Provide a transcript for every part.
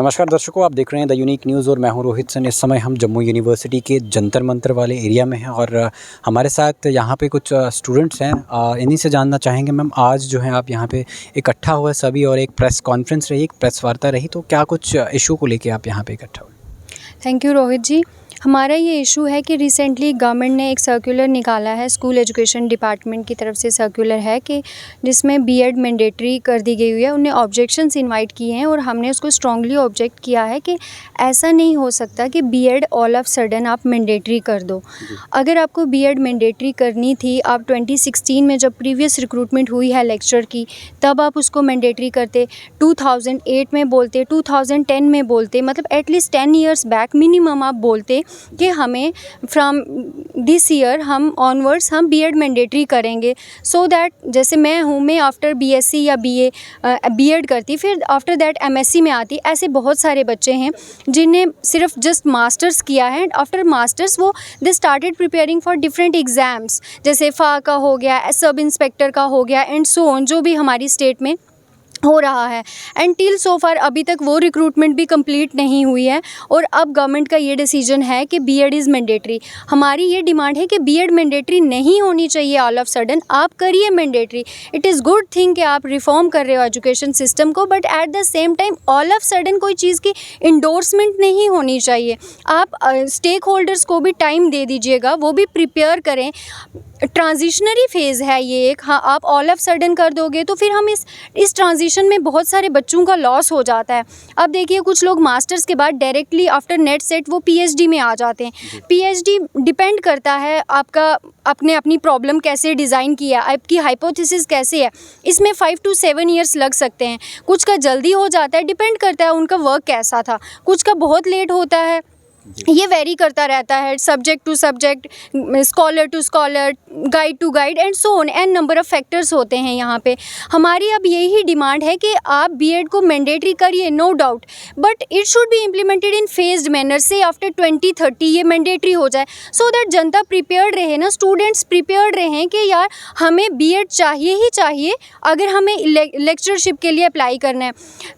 नमस्कार दर्शकों, आप देख रहे हैं द यूनिक न्यूज़ और मैं हूं रोहित सेन। इस समय हम जम्मू यूनिवर्सिटी के जंतर मंतर वाले एरिया में हैं और हमारे साथ यहां पे कुछ स्टूडेंट्स हैं। इन्हीं से जानना चाहेंगे, मैम आज जो है आप यहां पे इकट्ठा हुए सभी और एक प्रेस कॉन्फ्रेंस रही, एक प्रेस वार्ता रही, तो क्या कुछ इशू को लेके आप यहाँ पे इकट्ठा हुए? थैंक यू रोहित जी। हमारा ये इशू है कि रिसेंटली गवर्नमेंट ने एक सर्कुलर निकाला है, स्कूल एजुकेशन डिपार्टमेंट की तरफ से सर्कुलर है कि जिसमें बीएड मैंडेटरी कर दी गई हुई है। उन्हें ऑब्जेक्शंस इनवाइट किए हैं और हमने उसको स्ट्रांगली ऑब्जेक्ट किया है कि ऐसा नहीं हो सकता कि बीएड ऑल ऑफ सडन आप मैंडेटरी कर दो। अगर आपको बीएड मैंडेटरी करनी थी, आप 2016 में जब प्रीवियस रिक्रूटमेंट हुई है लेक्चर की, तब आप उसको मैंडेटरी करते, 2008 में बोलते, 2010 में बोलते, मतलब एटलीस्ट 10 ईयर्स बैक मिनिमम आप बोलते कि हमें फ्रॉम दिस ईयर हम ऑनवर्ड्स हम बीएड मैंडेटरी करेंगे, सो दैट जैसे मैं आफ्टर बीएससी या बीए बीएड करती, फिर आफ्टर दैट एमएससी में आती। ऐसे बहुत सारे बच्चे हैं जिन्हें सिर्फ जस्ट मास्टर्स किया है एंड आफ्टर मास्टर्स वो they started preparing for different exams, जैसे फा का हो गया, सब इंस्पेक्टर का हो गया एंड सो ऑन, जो भी हमारी स्टेट में हो रहा है। एंड टिल सो फार अभी तक वो रिक्रूटमेंट भी कंप्लीट नहीं हुई है और अब गवर्नमेंट का ये डिसीजन है कि बीएड इज़ मैंडेटरी। हमारी ये डिमांड है कि बीएड मैंडेटरी नहीं होनी चाहिए ऑल ऑफ सडन, आप करिए mandatory. It is good thing कि आप रिफॉर्म कर रहे हो एजुकेशन सिस्टम को, but at the same time all of sudden कोई चीज़ की इंडोर्समेंट नहीं होनी चाहिए। आप स्टेक होल्डर्स को भी टाइम दे दीजिएगा, वो भी प्रिपेयर करें। ट्रांजिशनरी फेज़ है ये एक, हाँ आप ऑल ऑफ सडन कर दोगे तो फिर हम इस ट्रांजिशन में बहुत सारे बच्चों का लॉस हो जाता है। अब देखिए कुछ लोग मास्टर्स के बाद डायरेक्टली आफ्टर नेट सेट वो पीएचडी में आ जाते हैं। पीएचडी डिपेंड करता है आपका आपने अपनी प्रॉब्लम कैसे डिज़ाइन किया, आपकी हाइपोथेसिस कैसे है, इसमें 5 to 7 ईयर्स लग सकते हैं। कुछ का जल्दी हो जाता है, डिपेंड करता है उनका वर्क कैसा था, कुछ का बहुत लेट होता है, ये वेरी करता रहता है subject to subject, scholar to scholar, guide to guide and so on, and number of factors होते हैं यहाँ पे। हमारी अब यही डिमांड है कि आप बीएड को मैंडेटरी करिए, no doubt, but it should be implemented in phased manner से आफ्टर 2030 ये मैंडेटरी हो जाए, सो दैट जनता प्रिपेयर्ड रहे ना, स्टूडेंट्स प्रिपेयर्ड रहें कि यार हमें बीएड चाहिए ही चाहिए अगर हमें लेक्चरशिप के लिए अप्लाई करना है।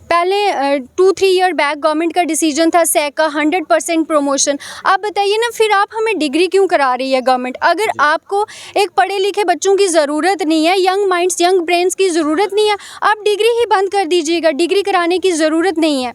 पहले 2-3 ईयर बैक गवर्नमेंट का डिसीजन था सैक का 100% प्रमोशन। आप बताइए ना, फिर आप हमें डिग्री क्यों करा रही है गवर्नमेंट? अगर आपको एक पढ़े लिखे बच्चों की ज़रूरत नहीं है, यंग माइंड्स यंग ब्रेन्स की ज़रूरत नहीं है, आप डिग्री ही बंद कर दीजिएगा, डिग्री कराने की ज़रूरत नहीं है।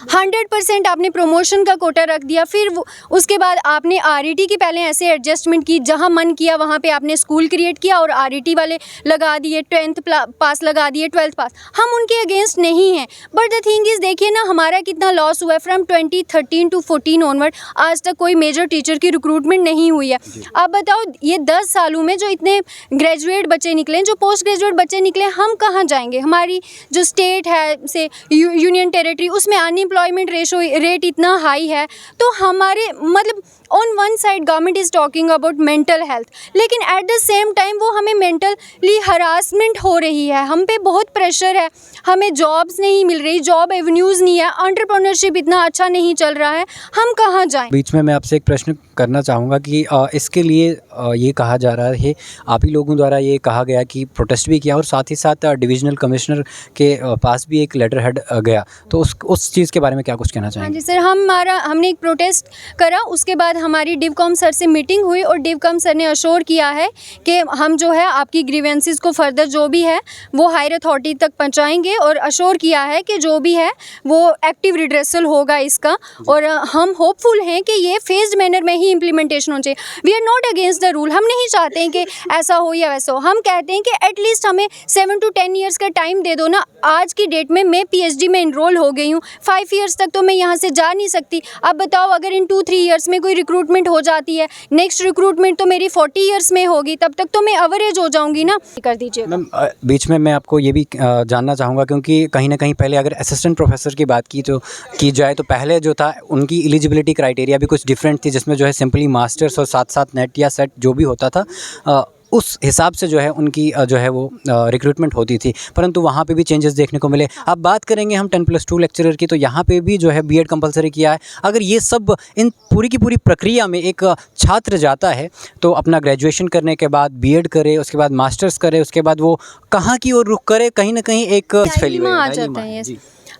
100% आपने प्रमोशन का कोटा रख दिया, फिर उसके बाद आपने आरईटी की पहले ऐसे एडजस्टमेंट की, जहां मन किया वहां पे आपने स्कूल क्रिएट किया और आरईटी वाले लगा दिए, 10th पास लगा दिए, 12th पास। हम उनके अगेंस्ट नहीं हैं, बट द थिंग इज़ देखिए ना हमारा कितना लॉस हुआ है। फ्रॉम 2013 to 14 ऑनवर्ड आज तक कोई मेजर टीचर की रिक्रूटमेंट नहीं हुई है। आप बताओ ये 10 सालों में जो इतने ग्रेजुएट बच्चे निकले, जो पोस्ट ग्रेजुएट बच्चे निकले, हम कहाँ जाएंगे? हमारी जो स्टेट है से यूनियन टेरिटरी, उसमें अनएम्प्लॉयमेंट रेट इतना हाई है, तो हमारे मतलब on one side government is talking about mental health, लेकिन एट द सेम टाइम वो हमें मेंटली हरासमेंट हो रही है, हम पे बहुत प्रेशर है, हमें जॉब्स नहीं मिल रही, जॉब एवेन्यूज़ नहीं है, एंटरप्रेन्योरशिप इतना अच्छा नहीं चल रहा है, हम कहाँ जाएं? बीच में मैं आपसे एक प्रश्न करना चाहूँगा कि इसके लिए ये कहा जा रहा है, आप ही लोगों द्वारा ये कहा गया कि प्रोटेस्ट भी किया और साथ ही साथ डिविजनल कमिश्नर के पास भी एक लेटर हेड गया, तो उस चीज़ के बारे में क्या कुछ कहना हाँ चाहेंगे? जी सर, हमने एक प्रोटेस्ट करा, उसके बाद हमारी डिवकॉम सर से मीटिंग हुई और डिवकॉम सर ने अश्योर किया है कि हम जो है आपकी ग्रीवेंसेस को फर्दर जो भी है वो हायर अथॉरिटी तक पहुंचाएंगे, और अश्योर किया है कि जो भी है वो एक्टिव रिड्रेसल होगा इसका, और हम होपफुल हैं कि ये फेज्ड मैनर में ही इम्प्लीमेंटेशन होना चाहिए। We are not against the rule, हम नहीं चाहते हैं कि ऐसा हो या वैसा हो, हम कहते हैं कि एटलीस्ट हमें 7 to 10 ईयर्स का टाइम दे दो ना। आज की डेट में मैं पीएचडी में इनरोल हो गई हूँ, 5 ईयर्स तक तो मैं यहाँ से जा नहीं सकती। अब बताओ अगर इन 2-3 ईयर्स में कोई रिक्रूटमेंट हो जाती है, नेक्स्ट रिक्रूटमेंट तो मेरी 40 ईयर्स में होगी, तब तक तो मैं एवरेज हो जाऊंगी ना। कर दीजिए मैम, बीच में मैं आपको ये भी जानना चाहूँगा, क्योंकि कहीं ना कहीं पहले अगर असिस्टेंट प्रोफेसर की बात की जाए तो पहले जो था उनकी एलिजिबिलिटी क्राइटेरिया भी कुछ डिफरेंट थी, जिसमें जो है सिंपली मास्टर्स और साथ साथ नेट या सेट जो भी होता था उस हिसाब से जो है उनकी जो है वो रिक्रूटमेंट होती थी, परंतु वहाँ पे भी चेंजेस देखने को मिले। अब बात करेंगे हम 10+2 लेक्चरर की, तो यहाँ पे भी जो है बीएड कंपलसरी किया है। अगर ये सब इन पूरी की पूरी प्रक्रिया में एक छात्र जाता है तो अपना ग्रेजुएशन करने के बाद बीएड करे, उसके बाद मास्टर्स करे, उसके बाद वो कहाँ की ओर रुख करे, कहीं ना कहीं एक आ जाता है।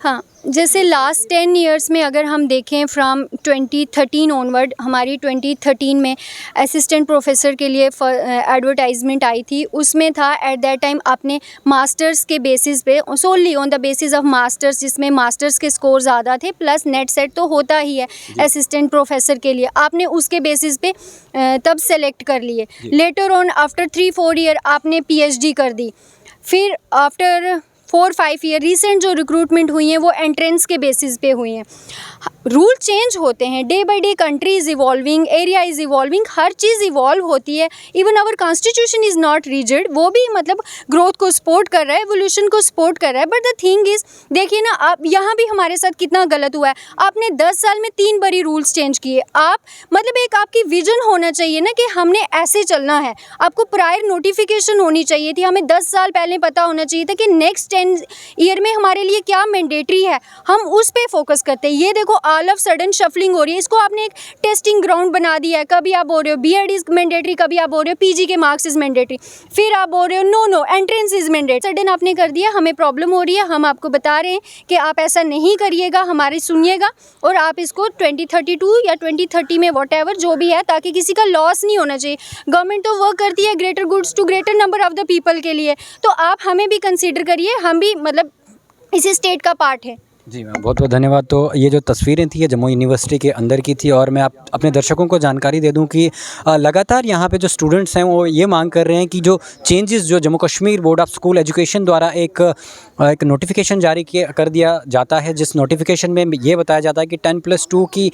हाँ, जैसे लास्ट 10 इयर्स में अगर हम देखें फ्रॉम 2013 ऑनवर्ड, हमारी 2013 में असिस्टेंट प्रोफेसर के लिए एडवर्टाइजमेंट आई थी। उसमें था एट दैट टाइम आपने मास्टर्स के बेसिस पे, solely on the basis of masters, जिसमें मास्टर्स के स्कोर ज़्यादा थे प्लस नेट सेट तो होता ही है असिस्टेंट प्रोफेसर के लिए, आपने उसके बेसिस पे तब सेलेक्ट कर लिए। लेटर ऑन आफ्टर 3-4 ईयर आपने PhD कर दी। फिर आफ्टर 4-5 ईयर रिसेंट जो रिक्रूटमेंट हुई हैं वो एंट्रेंस के बेसिस पे हुई हैं। रूल चेंज होते हैं, day by day country is evolving, area is evolving, हर चीज़ इवॉल्व होती है। Even our constitution is not rigid, वो भी मतलब ग्रोथ को सपोर्ट कर रहा है, एवोल्यूशन को सपोर्ट कर रहा है। बट द थिंग इज़, देखिए ना, आप यहाँ भी हमारे साथ कितना गलत हुआ है। आपने 10 साल में 3 बारी रूल्स चेंज किए। आप मतलब एक आपकी विजन होना चाहिए ना कि हमने ऐसे चलना है। आपको प्रायर नोटिफिकेशन होनी चाहिए थी, हमें 10 साल पहले पता होना चाहिए था कि नेक्स्ट 10 ईयर में हमारे लिए क्या मैंडेटरी है, हम उस पे फोकस करते हैं। ये देखो ऑल ऑफ सडन शफलिंग हो रही है, इसको आपने एक टेस्टिंग ग्राउंड बना दिया है। कभी आप बोल रहे हो बीएड इज मैंडेटरी, कभी आप बोल रहे हो PG के मार्क्स इज मैंडेटरी, फिर आप बोल रहे हो no entrance is mandatory. Sudden आपने कर दिया, हमें प्रॉब्लम हो रही है। हम आपको बता रहे हैं कि आप ऐसा नहीं करिएगा, हमारी सुनिएगा और आप इसको 2032 या 2030 में व्हाटएवर जो भी है, ताकि किसी का लॉस नहीं होना चाहिए। गवर्नमेंट तो वर्क करती है greater goods to greater number of the people के लिए, तो आप हमें भी कंसीडर करिए, हम भी मतलब इसी स्टेट का पार्ट है। जी मैम, बहुत बहुत धन्यवाद। तो ये जो तस्वीरें थी ये जम्मू यूनिवर्सिटी के अंदर की थी, और मैं आप अपने दर्शकों को जानकारी दे दूं कि लगातार यहाँ पे जो स्टूडेंट्स हैं वो ये मांग कर रहे हैं कि जो चेंजेस जो Jammu Kashmir board of school education द्वारा एक नोटिफिकेशन जारी कर दिया जाता है, जिस नोटिफिकेशन में ये बताया जाता है कि 10+2 की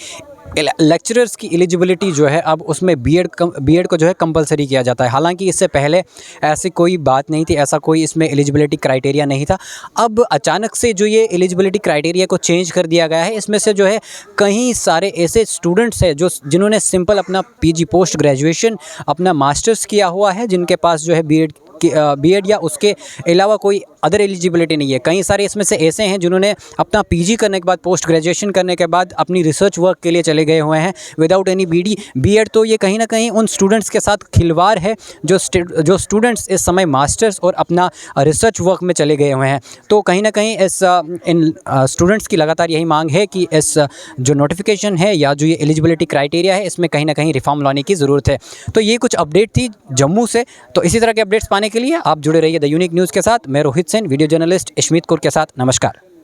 लेक्चरर्स की एलिजिबिलिटी जो है अब उसमें बीएड को जो है कंपलसरी किया जाता है। हालांकि इससे पहले ऐसी कोई बात नहीं थी, ऐसा कोई इसमें एलिजिबिलिटी क्राइटेरिया नहीं था। अब अचानक से जो ये एलिजिबिलिटी क्राइटेरिया को चेंज कर दिया गया है, इसमें से जो है कई सारे ऐसे स्टूडेंट्स हैं जिन्होंने सिंपल अपना PG पोस्ट ग्रेजुएशन, अपना मास्टर्स किया हुआ है, जिनके पास जो है बीएड या उसके अलावा कोई अदर एलिजिबिलिटी नहीं है। कई सारे इसमें से ऐसे हैं जिन्होंने अपना PG करने के बाद, पोस्ट ग्रेजुएशन करने के बाद अपनी रिसर्च वर्क के लिए चले गए हुए हैं विदाउट एनी बीएड। तो ये कहीं ना कहीं उन स्टूडेंट्स के साथ खिलवाड़ है जो स्टूडेंट्स इस समय मास्टर्स और अपना रिसर्च वर्क में चले गए हुए हैं। तो कहीं ना कहीं इन स्टूडेंट्स की लगातार यही मांग है कि इस जो नोटिफिकेशन है या जो ये एलिजिबिलिटी क्राइटेरिया है, इसमें कहीं ना कहीं रिफॉर्म लाने की ज़रूरत है। तो ये कुछ अपडेट थी जम्मू से। तो इसी तरह के अपडेट्स पाने के लिए आप जुड़े रहिए द यूनिक न्यूज़ के साथ। मैं रोहित सेन, वीडियो जर्नलिस्ट इशमीत कुर के साथ। नमस्कार।